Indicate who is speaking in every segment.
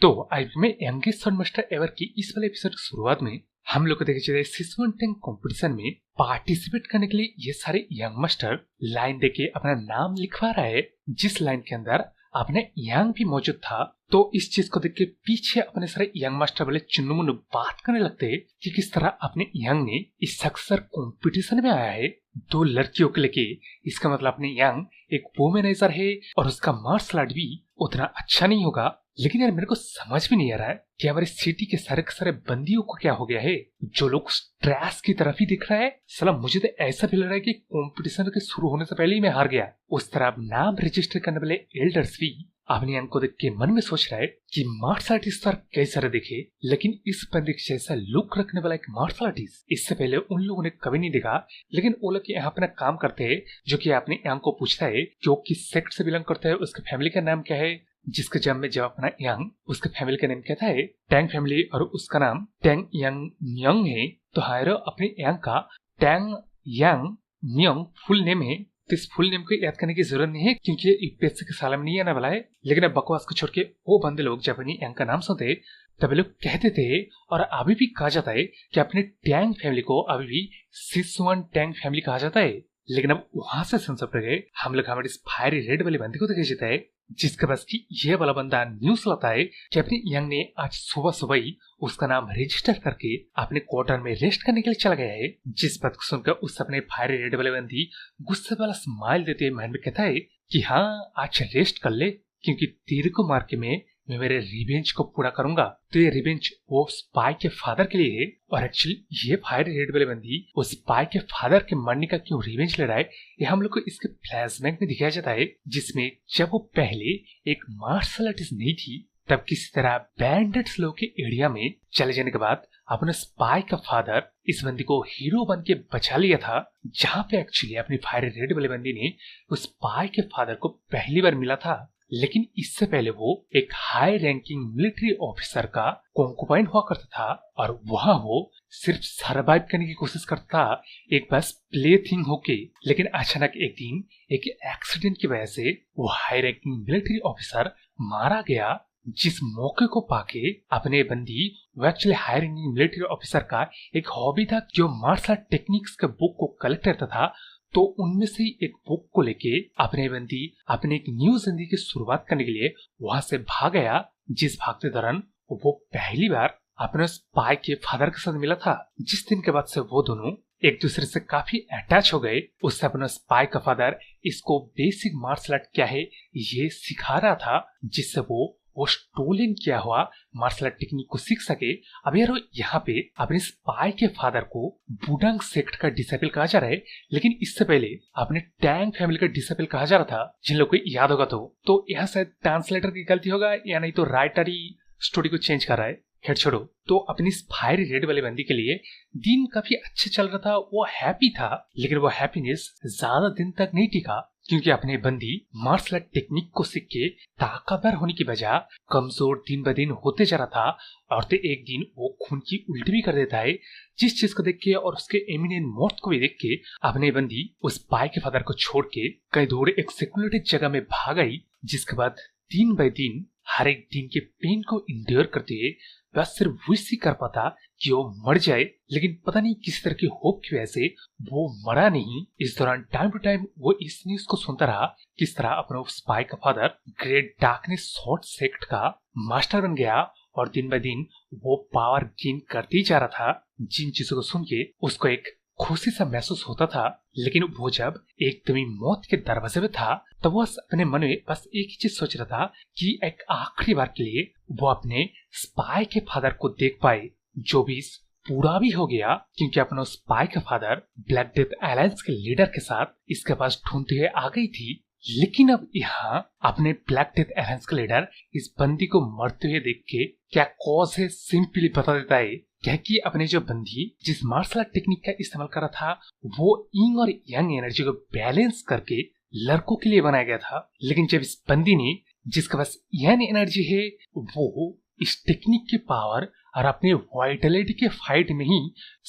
Speaker 1: तो आईपी में youngest master ever की इस वाले एपिसोड की शुरुआत में हम लोग को देखे चले सिसवन टैंक कंपटीशन में पार्टिसिपेट करने के लिए ये सारे यंग मास्टर लाइन देके अपना नाम लिखवा रहा है, जिस लाइन के अंदर अपने यंग भी मौजूद था। तो इस चीज को देख के पीछे अपने सारे यंग मास्टर वाले चुन्नू मुन्नू बात करने लगते कि किस तरह अपने यंग ने इस अक्सर कंपटीशन में आया है 2 लड़कियों के लेके। इसका मतलब अपने यंग एक वुमेनाइजर है और उसका मार्शल आर्ट भी उतना अच्छा नहीं होगा। लेकिन यार मेरे को समझ भी नहीं आ रहा है कि हमारे सिटी के सारे बंदियों को क्या हो गया है, जो लोग स्ट्रेस की तरफ ही दिख रहा है। साला मुझे तो ऐसा फील रहा है कि कंपटीशन के शुरू होने से पहले ही मैं हार गया। उस तरह नाम रजिस्टर करने वाले एल्डर्स भी अपने यंग को देख के मन में सोच रहा है कि मार्शल आर्टिस्ट सर कैसा दिखे, लेकिन इस बंदे के जैसा लुक रखने वाला एक मार्शल आर्टिस्ट इससे पहले उन लोगों ने कभी नहीं देखा। लेकिन वो लोग यहाँ अपना काम करते हैं, जो कि अपने यंग को पूछता है कि वो किस सेक्ट से बिलोंग करता है, उसके फैमिली का नाम क्या है। जिसके जब अपना यंग उसके फैमिली का नाम कहता है टैंग फैमिली और उसका नाम टैंग यंग न्योंग है। तो हायरो अपने यंग का टैंग यंग न्योंग फुल नेम है। तो इस फुल नेम को याद करने की जरूरत नहीं है क्योंकि ये पैसे के साल में नहीं आने वाला है। लेकिन अब बकवास को छोड़ के वो बंदे लोग जब अपनी यंग का नाम सुनते तभी लोग कहते थे और अभी भी कहा जाता है कि अपने टैंग फैमिली को अभी भी सिसवन टैंग फैमिली कहा जाता है। लेकिन अब वहां से सुन सब गए हम लोग हमारे इस फायरी रेड वाले बंदे को देखे जाता है, जिसके पास की ये वाला बंदा न्यूज लाता है कि अपने यंग ने आज सुबह ही उसका नाम रजिस्टर करके अपने क्वार्टर में रेस्ट करने के लिए चला गया है। जिस बात को सुनकर उस अपने फायर रेड वाले बंदी गुस्से वाला स्माइल देते हुए मन में कहता है कि हाँ आज रेस्ट कर ले, क्योंकि तेरे को मार के मैं मेरे रिवेंज को पूरा करूंगा। तो ये रिवेंज वो स्पाई के फादर के लिए है। और एक्चुअली ये फायर रेड वाले बंदी उस स्पाई के फादर के मरने का क्यों रिवेंज ले रहा है, ये हम लोग को इसके फ्लैशबैक में दिखाया जाता है, जिसमें जब वो पहले एक मार्शल आर्टिस्ट नहीं थी तब किसी तरह बैंडेड्स लोग के एरिया में चले जाने के बाद अपने स्पाई का फादर इस बंदी को हीरो बन के बचा लिया था। जहाँ पे एक्चुअली अपनी फायर रेड वाले बंदी ने उस स्पाई के फादर को पहली बार मिला था। लेकिन इससे पहले वो एक हाई रैंकिंग मिलिट्री ऑफिसर का कॉन्कुबाइन हुआ करता था और वहां वो सिर्फ सरवाइव करने की कोशिश करता था, एक बस प्ले थिंग होके। लेकिन अचानक एक दिन एक एक्सीडेंट की वजह से वो हाई रैंकिंग मिलिट्री ऑफिसर मारा गया। जिस मौके को पाके अपने बंदी वो actually high ranking military officer का एक हॉबी था जो मार्शल टेक्निक्स के बुक को कलेक्ट करता था। तो उनमें से एक बुक को लेके अपने बंदी अपने एक न्यू जिंदगी की शुरुआत करने के लिए वहां से भाग गया। जिस भागते दौरान वो पहली बार अपने स्पाई के फादर के साथ मिला था। जिस दिन के बाद से वो दोनों एक दूसरे से काफी अटैच हो गए। उससे अपना स्पाई का फादर इसको बेसिक मार्शल आर्ट क्या है ये सिखा रहा था, जिससे वो स्टोलन किया हुआ मार्शल आर्ट टेक्निक को सीख सके। अब यार यहाँ पे अपने स्पाई के फादर को बुडांग सेक्ट का डिसेबल कहा जा रहा है, लेकिन इससे पहले अपने टैंग फैमिली का डिसेबल कहा जा रहा था। जिन लोग को याद होगा तो यहाँ शायद ट्रांसलेटर की गलती होगा या नहीं तो राइटर ही स्टोरी को चेंज कर रहा है। खैर छोड़ो। तो अपनी फायरी रेड वाले बंदी के लिए दिन काफी अच्छे चल रहा था, वो हैप्पी था। लेकिन वो हैप्पीनेस ज्यादा दिन तक नहीं टिका, क्योंकि अपने बंदी मार्शल आर्ट टेक्निक को सीख के ताकतवर होने की बजाय कमजोर दिन ब दिन होते जा रहा था। और तो एक दिन वो खून की उल्टी भी कर देता है। जिस चीज को देख के और उसके इमिनेंट मौत को भी देख के अपने बंदी उस स्पाई के फादर को छोड़ के कई दूर एक सिक्योरिटी जगह में भाग आई। जिसके बाद दिन बाय दिन हर एक दिन के पेन को इंड्योर करते हुए बस सिर्फ विश ही कर पाता कि वो मर जाए। लेकिन पता नहीं किसी तरह की होप की वजह से वो मरा नहीं। इस दौरान टाइम टू टाइम वो इस न्यूज को सुनता रहा किस तरह अपना स्पाई का father great darkness short sect का मास्टर बन गया और दिन ब दिन वो पावर गेन करते ही जा रहा था। जिन चीजों को सुन के उसको एक खुशी सा महसूस होता था। लेकिन वो जब एकदम मौत के दरवाजे में था तब वो अपने मन में बस एक ही चीज सोच रहा था कि एक आखिरी बार के लिए वो अपने स्पाई के फादर को देख पाए, जो भी पूरा भी हो गया। क्योंकि अपना स्पाई का फादर ब्लैक डेथ अलायंस के लीडर के साथ इसके पास ढूंढते हुए आ गई थी। लेकिन अब यहाँ अपने ब्लैक डेथ अलायंस का लीडर इस बंदी को मरते हुए देख के क्या कॉज है सिंपली बता देता है क्या कि अपने जो बंदी जिस मार्शल आर्ट टेक्निक का इस्तेमाल कर रहा था वो इंग और यंग एनर्जी को बैलेंस करके लड़कों के लिए बनाया गया था। लेकिन जब इस बंदी ने जिसके पास यंग एनर्जी है वो इस टेक्निक की पावर और अपने वाइटलिटी के फाइट में ही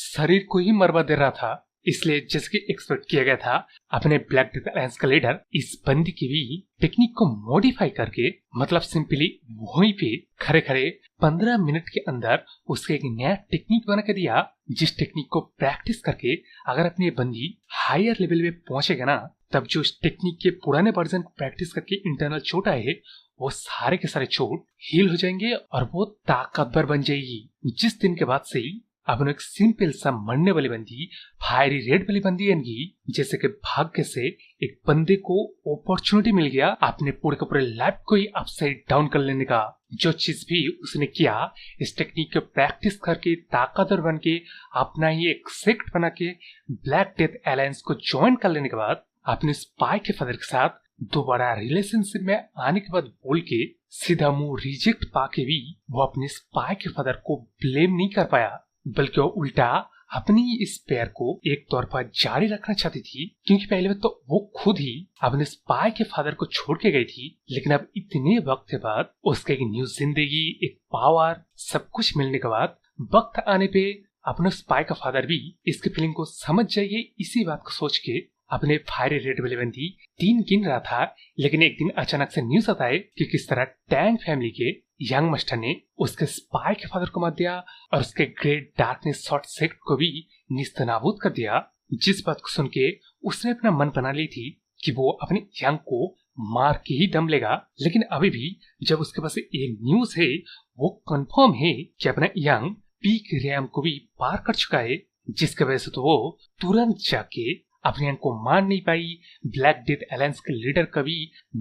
Speaker 1: शरीर को ही मरवा दे रहा था। इसलिए जैसे कि एक्सपेक्ट किया गया था, अपने ब्लैक डेथ अलायंस का लीडर इस बंदी की भी टेक्निक को मॉडिफाई करके, मतलब सिंपली वहीं पे खड़े खड़े 15 मिनट के अंदर उसके एक नया टेक्निक बना के दिया, जिस टेक्निक को प्रैक्टिस करके अगर अपनी बंदी हायर लेवल में पहुंचेगा ना, तब जो इस टेक्निक के पुराने वर्जन प्रैक्टिस करके इंटरनल चोट आए, वो सारे के सारे चोट हील हो जाएंगे और वो ताकतवर बन जाएगी। जिस दिन के बाद से ही अब एक सिंपल सा मरने वाली बंदी फायरी रेड वाली बंदी बनेगी। जैसे कि भाग्य से एक बंदे को अपॉर्चुनिटी मिल गया अपने पूरे के पूरे लाइफ को ही अपसाइड डाउन कर लेने का। जो चीज भी उसने किया, इस टेक्निक को प्रैक्टिस करके ताकतवर बन के अपना ही एक सेक्ट बना के ब्लैक डेथ अलायंस को ज्वाइन कर लेने के बाद अपने स्पाई के फादर के साथ दोबारा रिलेशनशिप में आने के बाद बोल के सीधा मुंह रिजेक्ट पाके भी वो अपने स्पाई के फादर को ब्लेम नहीं कर पाया, बल्कि वो उल्टा अपनी इस पैर को एक तरफा जारी रखना चाहती थी। क्योंकि पहले में तो वो खुद ही अपने स्पाई के फादर को छोड़ के गई थी, लेकिन अब इतने वक्त के बाद उसके एक न्यू जिंदगी, एक पावर, सब कुछ मिलने के बाद वक्त आने पे अपने स्पाई का फादर भी इसकी फीलिंग को समझ जाएगी। इसी बात को सोच के अपने फायरी रेड वाली बंदी 3 गिन रहा था, लेकिन एक दिन अचानक से न्यूज आता है कि किस तरह टैंग फैमिली के यंग मास्टर ने उसके स्पाई के फादर को मार दिया और उसके ग्रेट डार्कनेस शॉर्ट सेक्ट को भी निस्तनाबूद कर दिया। जिस बात को सुन के उसने अपना मन बना ली थी कि वो अपने यंग को मार के ही दम लेगा, लेकिन अभी भी जब उसके पास एक न्यूज है, वो कंफर्म है कि अपना यंग पीक रैम को भी पार कर चुका है, जिसकी वजह से तो वो तुरंत जाके अपने यंग को मार नहीं पाई। ब्लैक डेथ अलायंस के लीडर कभी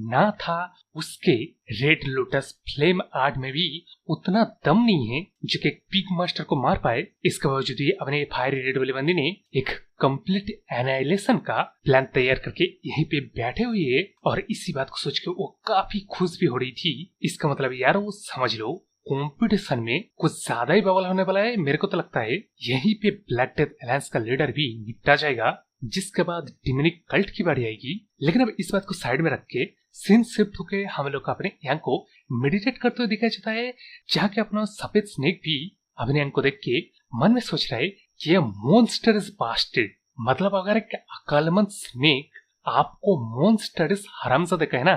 Speaker 1: ना था, उसके रेड लोटस फ्लेम आर्ट में भी उतना दम नहीं है जो कि पिग मास्टर को मार पाए। इसके बावजूद ही अपने फायरी रेड वाली बंदी ने एक कंप्लीट एनाइलेशन का प्लान तैयार करके यहीं पे बैठे हुए है, और इसी बात को सोच के वो काफी खुश भी हो रही थी। इसका मतलब यार वो समझ लो कंपटीशन में कुछ ज्यादा ही बवाल होने वाला है। मेरे को तो लगता है यहीं पे ब्लैक डेथ अलायंस का लीडर भी निपटा जाएगा, जिसके बाद डिमोनिक कल्ट की बारी आएगी। लेकिन अब इस बात को साइड में रख के सीन शिफ्ट होके हम लोग अपने यंग को मेडिटेट करते हुए दिखाई जाता है, जहाँ के अपना सफेद स्नेक भी अपने यंग को देख के मन में सोच रहा है कि ये मॉन्स्टर इज बास्टर्ड। मतलब अगर एक अक्लमंद स्नेक आपको मॉन्स्टर इज हरामजादा कहे ना,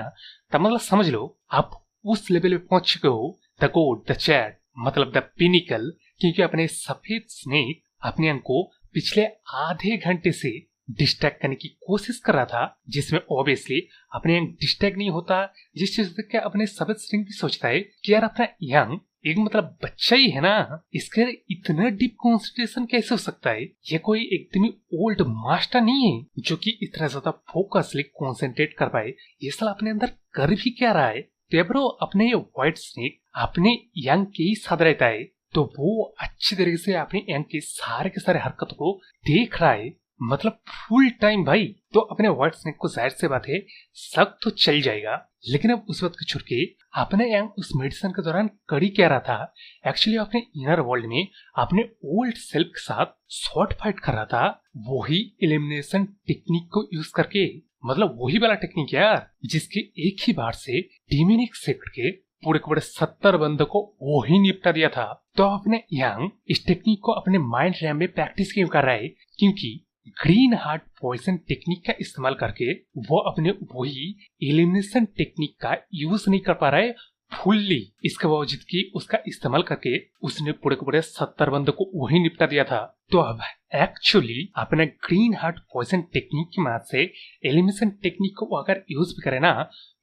Speaker 1: तब मतलब समझ लो आप उस लेवल पे पहुंच चुके हो, द गोड, द चैट, मतलब द पिनिकल। क्योंकि अपने सफेद स्नेक अपने यंग को पिछले आधे घंटे से डिस्ट्रैक्ट करने की कोशिश कर रहा था, जिसमें ऑब्वियसली अपने यंग डिस्ट्रैक्ट नहीं होता। जिस चीज देख के अपने सफेद स्नेक भी सोचता है कि यार अपना यंग एक मतलब बच्चा ही है ना, इसके इतना डीप कॉन्सेंट्रेशन कैसे हो सकता है। ये कोई एकदम ही ओल्ड मास्टर नहीं है जो कि इतना ज्यादा फोकसली कॉन्सेंट्रेट कर पाए। ये साला अपने अंदर कर भी क्या रहा है। तो ब्रो अपने व्हाइट स्नेक अपने यंग के ही साथ रहता है, तो वो अच्छी तरीके से अपने यंग के सारे हरकतों को देख रहा है, मतलब फुल टाइम भाई। तो अपने व्हाइट स्नेक को जाहिर से बात है शक तो चल जाएगा। लेकिन अब उस वक्त को छोड़ के अपने यंग उस मेडिसिन के दौरान कड़ी क्या रहा था, एक्चुअली अपने इनर वर्ल्ड में अपने ओल्ड सेल्फ के साथ शॉर्ट फाइट कर रहा था, वही एलिमिनेशन टेक्निक को यूज करके। मतलब वही वाला टेक्निक यार, जिसके एक ही बार से डिमोनिक सेक्ट के पूरे 70 बंदों को वो ही निपटा दिया था। तो अपने यंग इस टेक्निक को अपने माइंड रैम में प्रैक्टिस क्यों कर रहा है, क्योंकि ग्रीन हार्ट पॉइजन टेक्निक का इस्तेमाल करके वो अपने वही एलिमिनेशन टेक्निक का यूज नहीं कर पा रहा है फुल्ली। इसके बावजूद कि उसका इस्तेमाल करके उसने पूरे 70 बंदों को वही निपटा दिया था। तो अब एक्चुअली अपने ग्रीन हार्ट पॉइजन टेक्निक की मदद से एलिमिनेशन टेक्निक को अगर यूज भी करे ना,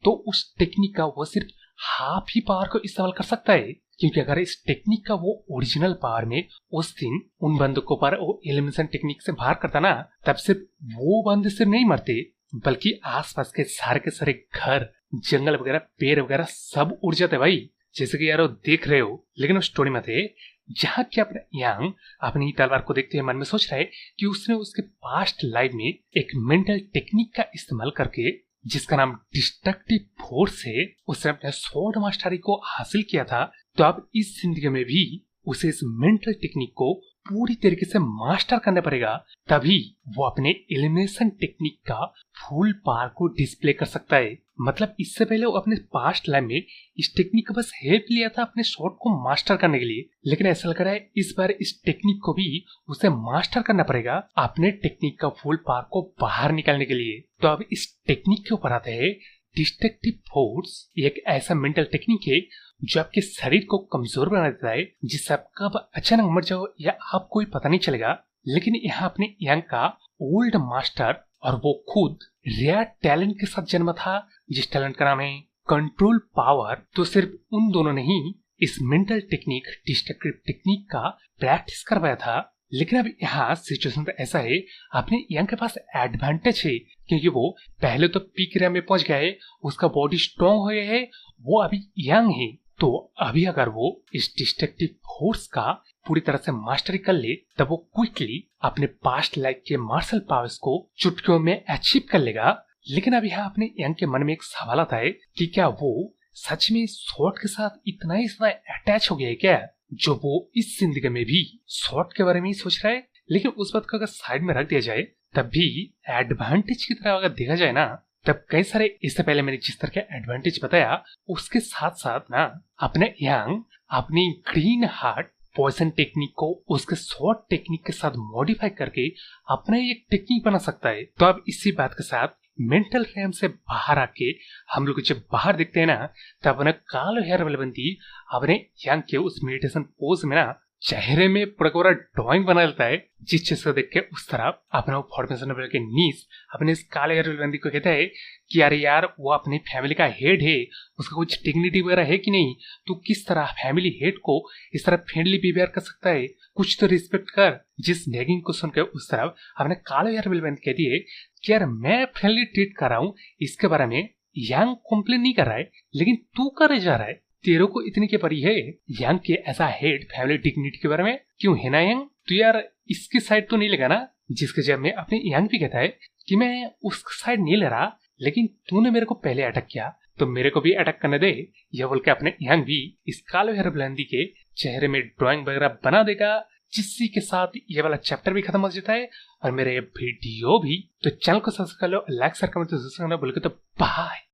Speaker 1: तो उस टेक्निक का वो सिर्फ हाफ ही पावर को इस्तेमाल कर सकता है। क्योंकि अगर इस टेक्निक का वो ओरिजिनल पावर में उस दिन उन बंदूकों पर वो एलिमिनेशन टेक्निक से बाहर करता ना, तब सिर्फ वो बंदे सिर्फ नहीं मरते, बल्कि आसपास के सारे घर, जंगल वगैरह, पेड़ वगैरह सब उड़ जाते भाई, जैसे कि यार वो देख रहे हो। लेकिन उस स्टोरी में थे जहाँ की अपने यंग अपनी तलवार को देखते हुए मन में सोच रहा है कि उसने उसके पास्ट लाइफ में एक मेंटल टेक्निक का इस्तेमाल करके, जिसका नाम डिस्ट्रक्टिव फोर्स है, उसने अपने स्वॉर्ड मास्टरी को हासिल किया था। तो अब इस जिंदगी में भी उसे इस मेंटल टेक्निक को पूरी तरीके से मास्टर करना पड़ेगा, तभी वो अपने एलिमिनेशन टेक्निक का फुल पावर को डिस्प्ले कर सकता है। मतलब इससे पहले वो अपने पास्ट लाइफ में इस टेक्निक का बस हेल्प लिया था अपने शॉट को मास्टर करने के लिए, लेकिन ऐसा लग रहा है इस बार इस टेक्निक को भी उसे मास्टर करना पड़ेगा अपने टेक्निक का फुल पावर को बाहर निकालने के लिए। तो अब इस टेक्निक के ऊपर आते हैं। डिस्ट्रक्टिव फोर्स एक ऐसा मेंटल टेक्निक है जो आपके शरीर को कमजोर बना देता है, जिससे आप कब अचानक मर जाओ या आपको ही पता नहीं चलेगा। लेकिन यहाँ अपने यांग का ओल्ड मास्टर और वो खुद रेयर टैलेंट के साथ जन्मा था, जिस टैलेंट का नाम है कंट्रोल पावर। तो सिर्फ उन दोनों ने ही इस मेंटल टेक्निक डिस्ट्रक्टिव टेक्निक का प्रैक्टिस करवाया था। लेकिन अब यहाँ सिचुएशन तो ऐसा है, अपने यांग के पास एडवांटेज है क्योंकि वो पहले तो पीक रैम में पहुंच गया है, उसका बॉडी स्ट्रॉन्ग हो गया है, वो अभी यंग है। तो अभी अगर वो इस डिस्ट्रक्टिव फोर्स का पूरी तरह से मास्टरी कर ले तब वो क्विकली अपने पास्ट लाइफ के मार्शल पावर्स को चुटकियों में अचीव कर लेगा। लेकिन अब यहाँ अपने यंग के मन में एक सवाल आता है कि क्या वो सच में शॉट के साथ इतना ही ज्यादा अटैच हो गया है क्या, जो वो इस जिंदगी में भी शॉट के बारे में ही सोच रहा है। लेकिन उस बात को अगर साइड में रख दिया जाए तब भी एडवांटेज की तरह अगर देखा जाए ना, तब कई सारे, इससे पहले मैंने जिस तरह के एडवांटेज बताया उसके साथ साथ ना अपने यंग अपनी ग्रीन हार्ट पॉइजन टेक्निक को उसके शॉर्ट टेक्निक के साथ मॉडिफाई करके अपना एक टेक्निक बना सकता है। तो अब इसी बात के साथ मेंटल फ्रेम से बाहर आके हम लोग जब बाहर देखते हैं ना, तब अपने कालो हेयर वाले बंदी अपने यंग के उस मेडिटेशन पोज में ना चेहरे में पूरा ड्राइंग बना लेता है, जिस चीज को देख के उस तरफ अपना वो फॉर्मेशन के नीस अपने इस काले हेयर वाले बंदी को कहता है कि अरे यार वो अपनी फैमिली का हेड है, उसका कुछ डिग्निटी वगैरह है कि नहीं, तू किस तरह फैमिली हेड को इस तरह फ्रेंडली बिहेवियर कर सकता है, कुछ तो रिस्पेक्ट कर। जिस नेगिंग को सुनकर उस तरफ अपने काले हेयर वाले बंदी कहती है कि यार मैं फ्रेंडली ट्रीट कर रहा हूँ, इसके बारे में यंग कंप्लेन नहीं कर रहा है, लेकिन तू करे जा रहा है, तेरे को इतनी के परी है यंग के ऐसा हेड फैमिली डिग्निटी के बारे में क्यों है ना यंग, तो यार इसकी साइड तो नहीं लेगा ना। जिसके जब में अपने यंग भी कहता है कि मैं उसकी साइड नहीं ले रहा, लेकिन तूने मेरे को पहले अटैक किया तो मेरे को भी अटैक करने दे। यह बोल के अपने यंग भी इस काले हेयर ब्लंदी के चेहरे में ड्राइंग वगैरह बना देगा, जिससी के साथ ये वाला चैप्टर भी खत्म हो जाता है और मेरे वीडियो भी। तो चैनल को सब्सक्राइब कर लो, लाइक शेयर कमेंट तो बोल के तो बाय।